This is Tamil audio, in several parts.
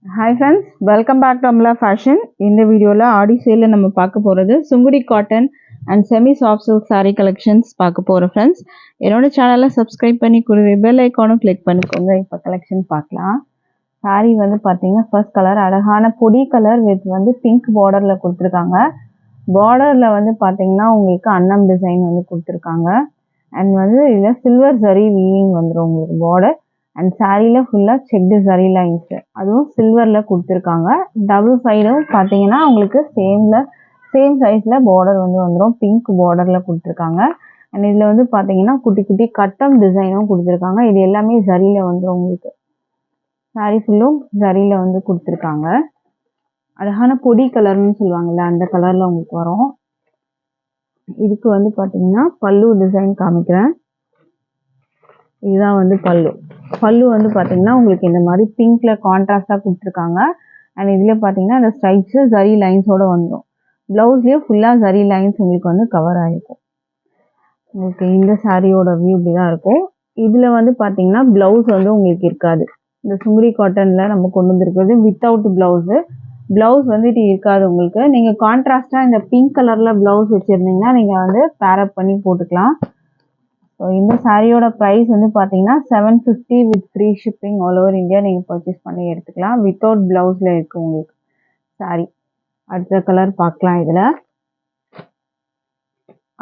Hi friends, welcome back to Amla Fashion. In the video la ஆடி சேல்ல நம்ம பார்க்க போறது Sungudi cotton and semi soft silk saree collections பார்க்க போறோம் friends. என்னோட சேனலை சப்ஸ்கிரைப் பண்ணி கூடவே பெல் ஐகானும் கிளிக் பண்ணிக்கோங்க. இப்போ கலெக்ஷன் பார்க்கலாம். saree வந்து பாத்தீங்கன்னா ஃபர்ஸ்ட் கலர் அழகான பொடி கலர் வித் வந்து பிங்க் பார்டர்ல கொடுத்திருக்காங்க. பார்டர்ல வந்து பாத்தீங்கன்னா உங்களுக்கு அன்னம் டிசைன் வந்து கொடுத்திருக்காங்க. அண்ட் வந்து இதுல சில்வர் ஜரி வீவிங் வந்துரும் உங்களுக்கு பார்டர். அண்ட் சாரீல ஃபுல்லா செக்டு ஜரி லைன்ஸ் அதுவும் சில்வர்ல கொடுத்துருக்காங்க. டபுள் சைடும் பார்த்தீங்கன்னா உங்களுக்கு சேம் சைஸ்ல பார்டர் வந்து வந்துடும். பிங்க் பார்டர்ல கொடுத்துருக்காங்க. அண்ட் இதுல வந்து பார்த்தீங்கன்னா குட்டி குட்டி கட்டம் டிசைனும் கொடுத்துருக்காங்க. இது எல்லாமே ஜரியில வந்துடும் உங்களுக்கு. சாரீ ஃபுல்லும் ஜரியில வந்து கொடுத்துருக்காங்க. அழகான பொடி கலர்னு சொல்லுவாங்கல்ல அந்த கலர்ல உங்களுக்கு வரும். இதுக்கு வந்து பார்த்தீங்கன்னா பல்லு டிசைன் காமிக்கிறேன். இதுதான் வந்து பல்லு வந்து பார்த்தீங்கன்னா உங்களுக்கு இந்த மாதிரி பிங்க்ல கான்ட்ராஸ்டாக கொடுத்துருக்காங்க. அண்ட் இதில் பார்த்தீங்கன்னா இந்த ஸ்ட்ரைப்ஸு ஜரி லைன்ஸோடு வந்துடும். ப்ளவுஸ்லேயே ஃபுல்லாக ஜரி லைன்ஸ் உங்களுக்கு வந்து கவர் ஆகிருக்கும். உங்களுக்கு இந்த சாரியோட வியூ இப்படி தான் இருக்கும். இதில் வந்து பார்த்தீங்கன்னா ப்ளவுஸ் வந்து உங்களுக்கு இருக்காது. இந்த சுங்குடி காட்டனில் நம்ம கொண்டு வந்துருக்கிறது வித்தவுட் ப்ளவுஸு. ப்ளவுஸ் வந்துட்டு இருக்காது உங்களுக்கு. நீங்கள் கான்ட்ராஸ்டாக இந்த பிங்க் கலரில் ப்ளவுஸ் வச்சுருந்தீங்கன்னா நீங்கள் வந்து பேரப் பண்ணி போட்டுக்கலாம். ஸோ இந்த சாரியோட ப்ரைஸ் வந்து பார்த்தீங்கன்னா 750 with free shipping all over India நீங்கள் பர்ச்சேஸ் பண்ணி எடுத்துக்கலாம். வித்தவுட் ப்ளவுஸில் இருக்குது உங்களுக்கு சாரி. அடுத்த கலர் பார்க்கலாம். இதில்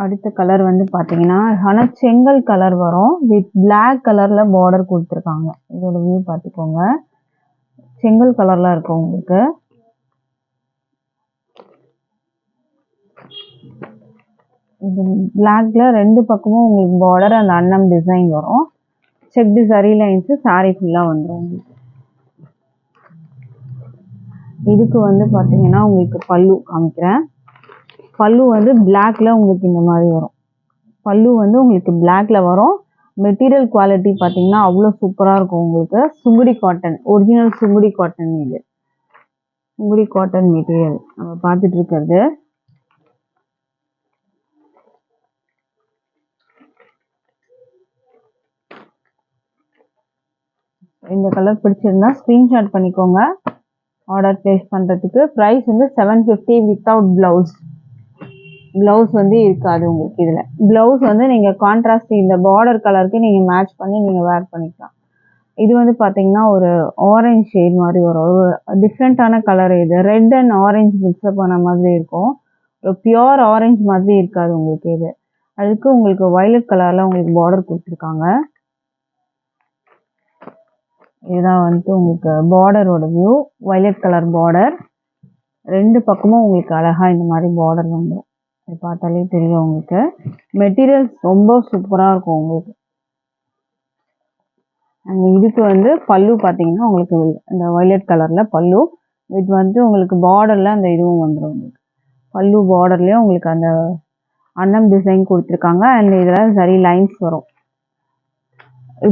அடுத்த கலர் வந்து பார்த்தீங்கன்னா ஆனால் செங்கல் கலர் வரும். வித் பிளாக் கலரில் பார்டர் கொடுத்துருக்காங்க. இதோட வியூ பார்த்துக்கோங்க. செங்கல் கலரில் இருக்கும் உங்களுக்கு. இது பிளாக்ல ரெண்டு பக்கமும் உங்களுக்கு பார்டர் அந்த அன்னம் டிசைன் வரும். செக்டு சரி லைன்ஸ் சாரி ஃபுல்லாக வந்துடும் உங்களுக்கு. இதுக்கு வந்து பார்த்தீங்கன்னா உங்களுக்கு பல்லு காமிக்கிறேன். பல்லு வந்து பிளாக்ல உங்களுக்கு இந்த மாதிரி வரும். பல்லு வந்து உங்களுக்கு பிளாக்ல வரும். மெட்டீரியல் குவாலிட்டி பார்த்தீங்கன்னா அவ்வளோ சூப்பராக இருக்கும் உங்களுக்கு. Sungudi cotton, original Sungudi cotton. இது சுங்குடி காட்டன் மெட்டீரியல் நம்ம பார்த்துட்டு இருக்கிறது. இந்த கலர் பிடிச்சிருந்தா ஸ்க்ரீன்ஷாட் பண்ணிக்கோங்க. ஆர்டர் பிளேஸ் பண்ணுறதுக்கு ப்ரைஸ் வந்து 750 வித்தவுட் ப்ளவுஸ். ப்ளவுஸ் வந்து இருக்காது உங்களுக்கு. இதில் ப்ளவுஸ் வந்து நீங்கள் கான்ட்ராஸ்ட் இந்த பார்டர் கலருக்கு நீங்கள் மேட்ச் பண்ணி நீங்கள் வேர் பண்ணிக்கலாம். இது வந்து பார்த்தீங்கன்னா ஒரு ஆரஞ்சு ஷேட் மாதிரி வரும். ஒரு டிஃப்ரெண்ட்டான கலர். இது ரெட் அண்ட் ஆரஞ்சு மிக்ஸ்அப் பண்ண மாதிரி இருக்கும். ஒரு பியோர் ஆரஞ்சு மாதிரி இருக்காது உங்களுக்கு. இது அதுக்கு உங்களுக்கு வயலட் கலரில் உங்களுக்கு பார்டர் கொடுத்துருக்காங்க. இதுதான் வந்துட்டு உங்களுக்கு பார்டரோட வியூ. Violet colour border. ரெண்டு பக்கமும் உங்களுக்கு அழகாக இந்த மாதிரி பார்டர் வந்துடும். இது பார்த்தாலே தெரியும் உங்களுக்கு. மெட்டீரியல்ஸ் ரொம்ப சூப்பராக இருக்கும் உங்களுக்கு. அண்ட் இதுக்கு வந்து பல்லு பார்த்தீங்கன்னா உங்களுக்கு இந்த வயலட் கலரில் பல்லு வித் வந்து உங்களுக்கு பார்டரில் அந்த இதுவும் வந்துடும் உங்களுக்கு. பல்லு பார்டர்லேயும் உங்களுக்கு அந்த அன்னம் டிசைன் கொடுத்துருக்காங்க. அண்ட் இதில் சரி லைன்ஸ் வரும்.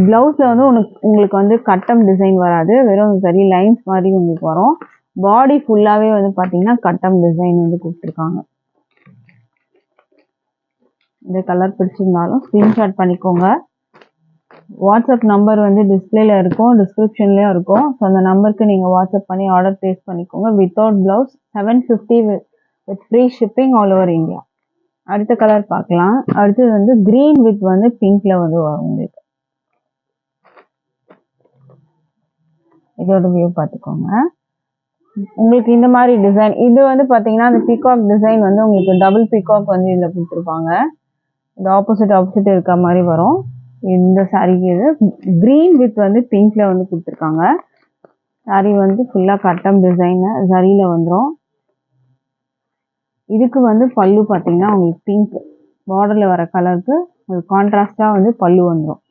ப்ளவுஸில் வந்து உங்களுக்கு வந்து கட்டம் டிசைன் வராது. வெறும் சரி லைன்ஸ் மாதிரி உங்களுக்கு வரும். பாடி ஃபுல்லாகவே வந்து பார்த்தீங்கன்னா கட்டம் டிசைன் வந்து கொடுத்துருக்காங்க. இந்த கலர் பிடிச்சிருந்தாலும் ஸ்க்ரீன்ஷாட் பண்ணிக்கோங்க. வாட்ஸ்அப் நம்பர் வந்து டிஸ்பிளேல இருக்கும், டிஸ்கிரிப்ஷன்லேயும் இருக்கும். ஸோ அந்த நம்பருக்கு நீங்கள் வாட்ஸ்அப் பண்ணி ஆர்டர் ப்ளேஸ் பண்ணிக்கோங்க. Without blouse 750 with free shipping all over India. அடுத்த கலர் பார்க்கலாம். அடுத்தது வந்து க்ரீன் வித் வந்து பிங்க்ல வந்து வரும் உங்களுக்கு. இதோட வியூ பார்த்துக்கோங்க. உங்களுக்கு இந்த மாதிரி டிசைன் இது வந்து பார்த்தீங்கன்னா அந்த பீகாக் டிசைன் வந்து உங்களுக்கு டபுள் பீகாக் வந்து இதில் கொடுத்துருப்பாங்க. இந்த ஆப்போசிட் இருக்க மாதிரி வரும். இந்த சாரீக்கு இது க்ரீன் வித் வந்து பிங்க்ல வந்து கொடுத்துருக்காங்க. சாரீ வந்து ஃபுல்லாக கட்டம் டிசைனு சரியில் வந்துடும். இதுக்கு வந்து பல்லு பார்த்தீங்கன்னா உங்களுக்கு பிங்க் பார்டரில் வர கலருக்கு உங்களுக்கு கான்ட்ராஸ்டாக வந்து பல்லு வந்துடும்.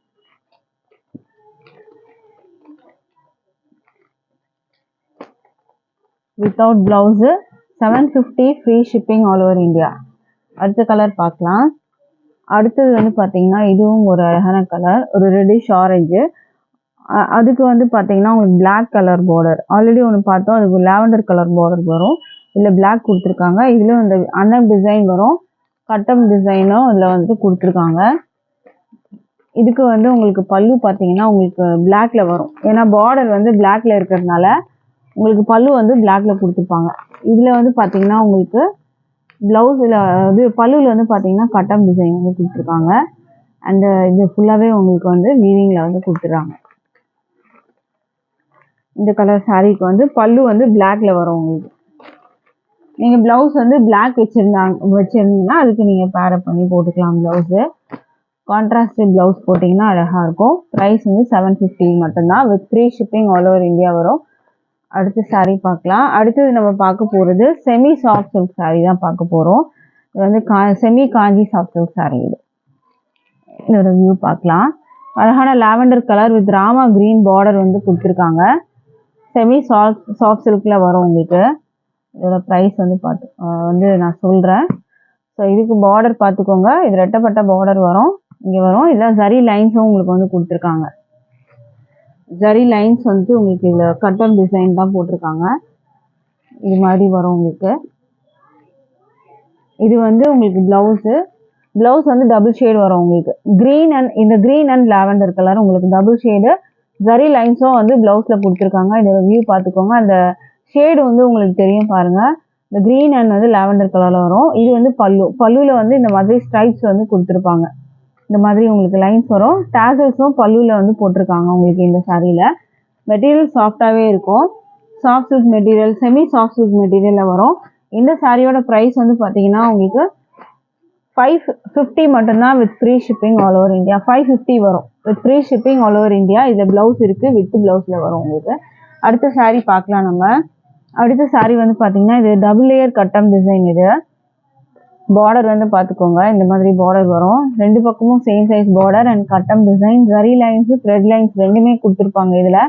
Without blouse 750 free shipping all over India. அடுத்த கலர் பார்க்கலாம். அடுத்தது வந்து பார்த்தீங்கன்னா இதுவும் ஒரு அழகான கலர், ஒரு ரெட்டிஷ் ஆரஞ்சு. அதுக்கு வந்து பார்த்தீங்கன்னா உங்களுக்கு பிளாக் கலர் பார்டர். ஆல்ரெடி ஒன்று பார்த்தோம், அதுக்கு லாவெண்டர் கலர் பார்டர் வரும். இதில் பிளாக் கொடுத்துருக்காங்க. இதுலேயும் இந்த அன்னம் டிசைன் வரும். கட்டம் டிசைனும் இதில் வந்து கொடுத்துருக்காங்க. இதுக்கு வந்து உங்களுக்கு பல்லு பார்த்தீங்கன்னா உங்களுக்கு பிளாக்ல வரும். ஏன்னா பார்டர் வந்து பிளாக்ல இருக்கிறதுனால உங்களுக்கு பல்லு வந்து பிளாக்ல கொடுத்துருப்பாங்க. இதில் வந்து பார்த்தீங்கன்னா உங்களுக்கு ப்ளவுஸில் இது பல்லுவில் வந்து பார்த்தீங்கன்னா கட்டம் டிசைன் வந்து கொடுத்துருக்காங்க. அண்ட் இது ஃபுல்லாகவே உங்களுக்கு வந்து வீவிங்கில் வந்து கொடுத்துட்றாங்க. இந்த கலர் சாரீக்கு வந்து பல்லு வந்து பிளாக்ல வரும் உங்களுக்கு. நீங்கள் ப்ளவுஸ் வந்து பிளாக் வச்சுருந்தீங்கன்னா அதுக்கு நீங்கள் பேரப் பண்ணி போட்டுக்கலாம். ப்ளவுஸு கான்ட்ராஸ்ட் ப்ளவுஸ் போட்டிங்கன்னா அழகாக இருக்கும். ப்ரைஸ் வந்து 750 மட்டும்தான். With free shipping all over India வரும். அடுத்து சாரீ பார்க்கலாம். அடுத்தது நம்ம பார்க்க போகிறது செமி சாஃப்ட் சில்க் சாரீ தான் பார்க்க போகிறோம். இது வந்து செமி காஞ்சி சாஃப்ட் சில்க் சாரீ. இதோட வியூ பார்க்கலாம். அழகான lavender colour with Rama green border வந்து கொடுத்துருக்காங்க. செமி சாஃப்ட் சில்கில் வரும் உங்களுக்கு. இதோட ப்ரைஸ் வந்து நான் சொல்கிறேன். ஸோ இதுக்கு பார்டர் பார்த்துக்கோங்க. இது ரெட்டப்பட்ட பார்டர் வரும், இங்கே வரும். இதில் ஜரி லைன்ஸும் உங்களுக்கு வந்து கொடுத்துருக்காங்க. ஜரி லைன்ஸ் வந்து உங்களுக்கு இதில் கட்டம் டிசைன் தான் போட்டிருக்காங்க. இது மாதிரி வரும் உங்களுக்கு. இது வந்து உங்களுக்கு ப்ளவுஸ் வந்து டபுள் ஷேடு வரும் உங்களுக்கு. க்ரீன் அண்ட் லாவெண்டர் கலர் உங்களுக்கு டபுள் ஷேடு. ஜரி லைன்ஸும் வந்து ப்ளவுஸில் கொடுத்துருக்காங்க. இதோட வியூ பார்த்துக்கோங்க. அந்த ஷேடு வந்து உங்களுக்கு தெரியும் பாருங்கள். இந்த க்ரீன் அண்ட் வந்து லாவெண்டர் கலரில் வரும். இது வந்து பல்லுவில் வந்து இந்த மாதிரி ஸ்ட்ரைப்ஸ் வந்து கொடுத்துருப்பாங்க. இந்த மாதிரி உங்களுக்கு லைன்ஸ் வரும். டேசல்ஸும் பல்லுவில் வந்து போட்டிருக்காங்க உங்களுக்கு இந்த சாரியில். மெட்டீரியல் சாஃப்டாகவே இருக்கும். Soft silk material, semi soft silk மெட்டீரியலில் வரும். இந்த சாரியோட ப்ரைஸ் வந்து பார்த்தீங்கன்னா உங்களுக்கு 550 மட்டும்தான். With free shipping all over India. 550 வரும் with free shipping all over India. இதில் ப்ளவுஸ் இருக்குது, வித் ப்ளவுஸில் வரும் உங்களுக்கு. அடுத்த சாரீ பார்க்கலாம் நம்ம. அடுத்த சாரீ வந்து பார்த்தீங்கன்னா இது டபுள் லேயர் கட்டம் டிசைன். இது பார்டர் வந்து பார்த்துக்கோங்க. இந்த மாதிரி பார்டர் வரும். ரெண்டு பக்கமும் சேம் சைஸ் பார்டர் அண்ட் கட்டம் design. Zari lines thread lines ரெண்டுமே கொடுத்துருப்பாங்க. இதில்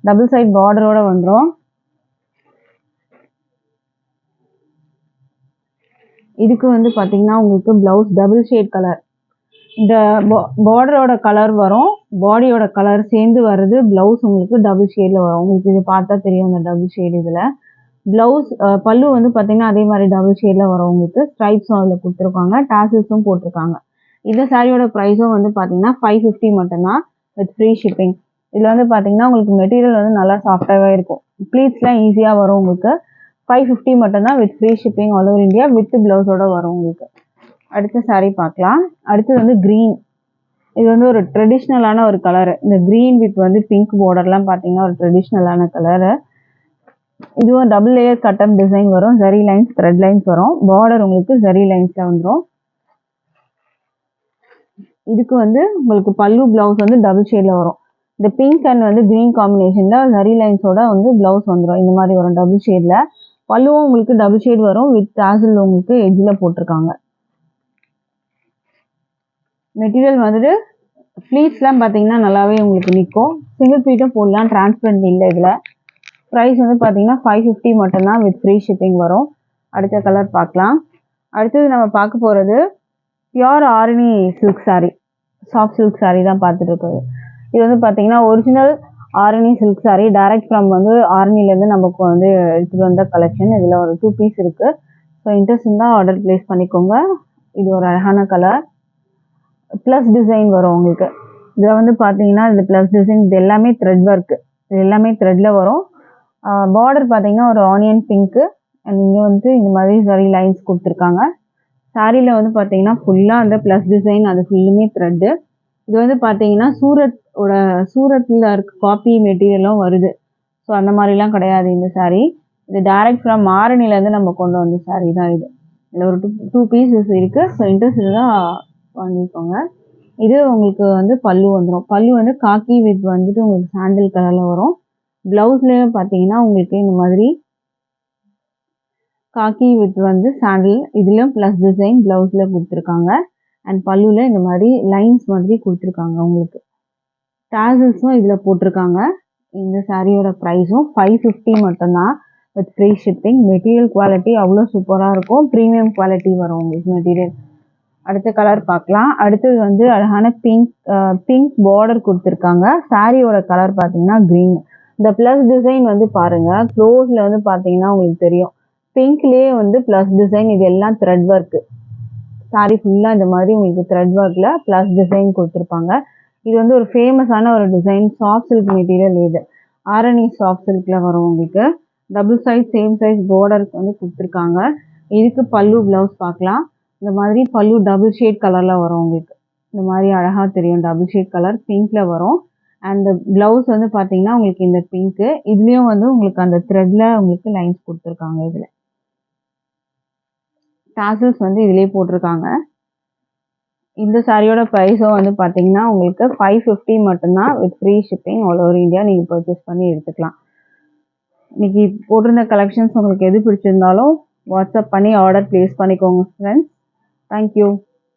டபுள் சைட் பார்டரோட வந்துடும். இதுக்கு வந்து பார்த்தீங்கன்னா உங்களுக்கு ப்ளவுஸ் டபுள் ஷேட் கலர். இந்த பார்டரோட கலர் வரும், பாடியோட கலர் சேர்ந்து வருது. ப்ளவுஸ் உங்களுக்கு டபுள் ஷேடில் வரும். உங்களுக்கு இது பார்த்தா தெரியும் இந்த டபுள் ஷேடு. இதில் ப்ளவுஸ் பல்லு வந்து பார்த்தீங்கன்னா அதே மாதிரி டபுள் ஷேடில் வரும் உங்களுக்கு. ஸ்ட்ரைப்ஸும் அதில் கொடுத்துருக்காங்க, டாசல்ஸும் போட்டிருக்காங்க. இந்த சாரியோட ப்ரைஸும் வந்து பார்த்தீங்கன்னா 550 மட்டும்தான் வித் ஃப்ரீ ஷிப்பிங். இதில் வந்து பார்த்தீங்கன்னா உங்களுக்கு மெட்டீரியல் வந்து நல்லா சாஃப்டாகவே இருக்கும். ப்ளீட்ஸ்லாம் ஈஸியாக வரும் உங்களுக்கு. 550 மட்டும்தான் with free shipping all over India. With ப்ளவுஸோட வரும் உங்களுக்கு. அடுத்த சாரீ பார்க்கலாம். அடுத்தது வந்து க்ரீன். இது வந்து ஒரு ட்ரெடிஷ்னலான ஒரு கலரு. இந்த க்ரீன் வித் வந்து பிங்க் பார்டர்லாம் பார்த்தீங்கன்னா ஒரு ட்ரெடிஷ்னலான கலரு. இதுவும் டபுள் லேயர் கட்டம் டிசைன் வரும். ஜரி லைன்ஸ் த்ரெட் லைன்ஸ் வரும். பார்டர் உங்களுக்கு ஜரி லைன்ஸில் வந்துடும். இதுக்கு வந்து உங்களுக்கு பல்லு ப்ளவுஸ் வந்து டபுள் ஷேடில் வரும். இந்த பிங்க் அண்ட் வந்து க்ரீன் காம்பினேஷனில் ஜரி லைன்ஸோட வந்து ப்ளவுஸ் வந்துடும். இந்த மாதிரி வரும் டபுள் ஷேடில். பல்லுவும் உங்களுக்கு டபுள் ஷேட் வரும். வித் டாசல் உங்களுக்கு எட்ஜில் போட்டிருக்காங்க. மெட்டீரியல் வந்துட்டு ஃப்ளீட்ஸ்லாம் பார்த்தீங்கன்னா நல்லாவே உங்களுக்கு நிற்கும். சிங்கிள் ப்ளீட்டும் போடலாம், டிரான்ஸ்பரண்ட் இல்லை. இதில் ப்ரைஸ் வந்து பார்த்தீங்கன்னா 550 மட்டும்தான் வித் ஃப்ரீ ஷிப்பிங் வரும். அடுத்த கலர் பார்க்கலாம். அடுத்தது நம்ம பார்க்க போகிறது pure Arani silk sari, soft silk sari தான் பார்த்துட்டு இருக்குது. இது வந்து பார்த்தீங்கன்னா original Arani silk sari. Direct from வந்து ஆரணிலேருந்து நமக்கு வந்து எடுத்துகிட்டு வந்த கலெக்ஷன். இதில் ஒரு 2 பீஸ் இருக்குது. ஸோ இன்ட்ரெஸ்ட் இருந்தால் ஆர்டர் ப்ளேஸ் பண்ணிக்கோங்க. இது ஒரு அழகான கலர். ப்ளஸ் டிசைன் வரும் உங்களுக்கு. இதில் வந்து பார்த்தீங்கன்னா இந்த ப்ளஸ் டிசைன் இது எல்லாமே த்ரெட் ஒர்க்கு. இது எல்லாமே த்ரெட்டில் வரும். பார்டர் பார்த்தீங்கன்னா ஒரு ஆனியன் பிங்க்கு அண்ட் இங்கே வந்து இந்த மாதிரி ஜரி லைன்ஸ் கொடுத்துருக்காங்க. சாரியில் வந்து பார்த்தீங்கன்னா ஃபுல்லாக அந்த ப்ளஸ் டிசைன் அது ஃபுல்லுமே த்ரெட்டு. இது வந்து பார்த்தீங்கன்னா சூரத்தில் இருக்க காப்பி மெட்டீரியலும் வருது. ஸோ அந்த மாதிரிலாம் கிடையாது இந்த சாரீ. இது டைரக்ட் ஃப்ரம் ஆரணிலேருந்து நம்ம கொண்டு வந்த சாரீ தான் இது. இதில் ஒரு 2 பீசஸ் இருக்குது. ஸோ இன்ட்ரெஸ்ட் தான் வாங்கிக்கோங்க. இது உங்களுக்கு வந்து பல்லு வந்துடும். பல்லு வந்து காக்கி வித் வந்துட்டு உங்களுக்கு சாண்டில் கலரில் வரும். ப்ளவுஸ்லேயும் பார்த்தீங்கன்னா உங்களுக்கு இந்த மாதிரி காக்கி வித் வந்து சாண்டில். இதுலேயும் ப்ளஸ் டிசைன் ப்ளவுஸில் கொடுத்துருக்காங்க. அண்ட் பல்லுவில் இந்த மாதிரி லைன்ஸ் மாதிரி கொடுத்துருக்காங்க உங்களுக்கு. டாசல்ஸும் இதில் போட்டிருக்காங்க. இந்த சாரியோட ப்ரைஸும் 550 மட்டும்தான் with free shipping. Material quality அவ்வளோ சூப்பராக இருக்கும். ப்ரீமியம் குவாலிட்டி வரும் உங்களுக்கு மெட்டீரியல். அடுத்த கலர் பார்க்கலாம். அடுத்தது வந்து அழகான பிங்க் பார்டர் கொடுத்துருக்காங்க. சாரியோட கலர் பார்த்தீங்கன்னா க்ரீன். இந்த ப்ளஸ் டிசைன் வந்து பாருங்கள், க்ளோஸில் வந்து பார்த்தீங்கன்னா உங்களுக்கு தெரியும். பிங்க்லேயே வந்து ப்ளஸ் டிசைன். இது எல்லாம் த்ரெட் ஒர்க்கு. சாரி ஃபுல்லாக இந்த மாதிரி உங்களுக்கு த்ரெட் ஒர்க்கில் ப்ளஸ் டிசைன் கொடுத்துருப்பாங்க. இது வந்து ஒரு ஃபேமஸான ஒரு டிசைன். Soft silk material. இது ஆரணி சாஃப்ட் சில்கில் வரும் உங்களுக்கு. டபுள் சைஸ் சேம் சைஸ் பார்டருக்கு வந்து கொடுத்துருக்காங்க. இதுக்கு பல்லு ப்ளவுஸ் பார்க்கலாம். இந்த மாதிரி பல்லு டபுள் ஷேட் கலரில் வரும் உங்களுக்கு. இந்த மாதிரி அழகாக தெரியும். டபுள் ஷேட் கலர் பிங்க்கில் வரும். அண்ட் ப்ளவுஸ் வந்து பார்த்தீங்கன்னா உங்களுக்கு இந்த பிங்க்கு. இதுலேயும் வந்து உங்களுக்கு அந்த த்ரெட்டில் உங்களுக்கு லைன்ஸ் கொடுத்துருக்காங்க. இதில் டாசல்ஸ் வந்து இதிலே போட்டிருக்காங்க. இந்த சாரியோட ப்ரைஸும் வந்து பார்த்தீங்கன்னா உங்களுக்கு 550 மட்டும்தான் with free shipping all over India. நீங்கள் பர்ச்சேஸ் பண்ணி எடுத்துக்கலாம். இன்றைக்கி போட்டிருந்த கலெக்ஷன்ஸ் உங்களுக்கு எது பிடிச்சிருந்தாலும் வாட்ஸ்அப் பண்ணி ஆர்டர் ப்ளேஸ் பண்ணிக்கோங்க ஃப்ரெண்ட்ஸ். தேங்க்யூ.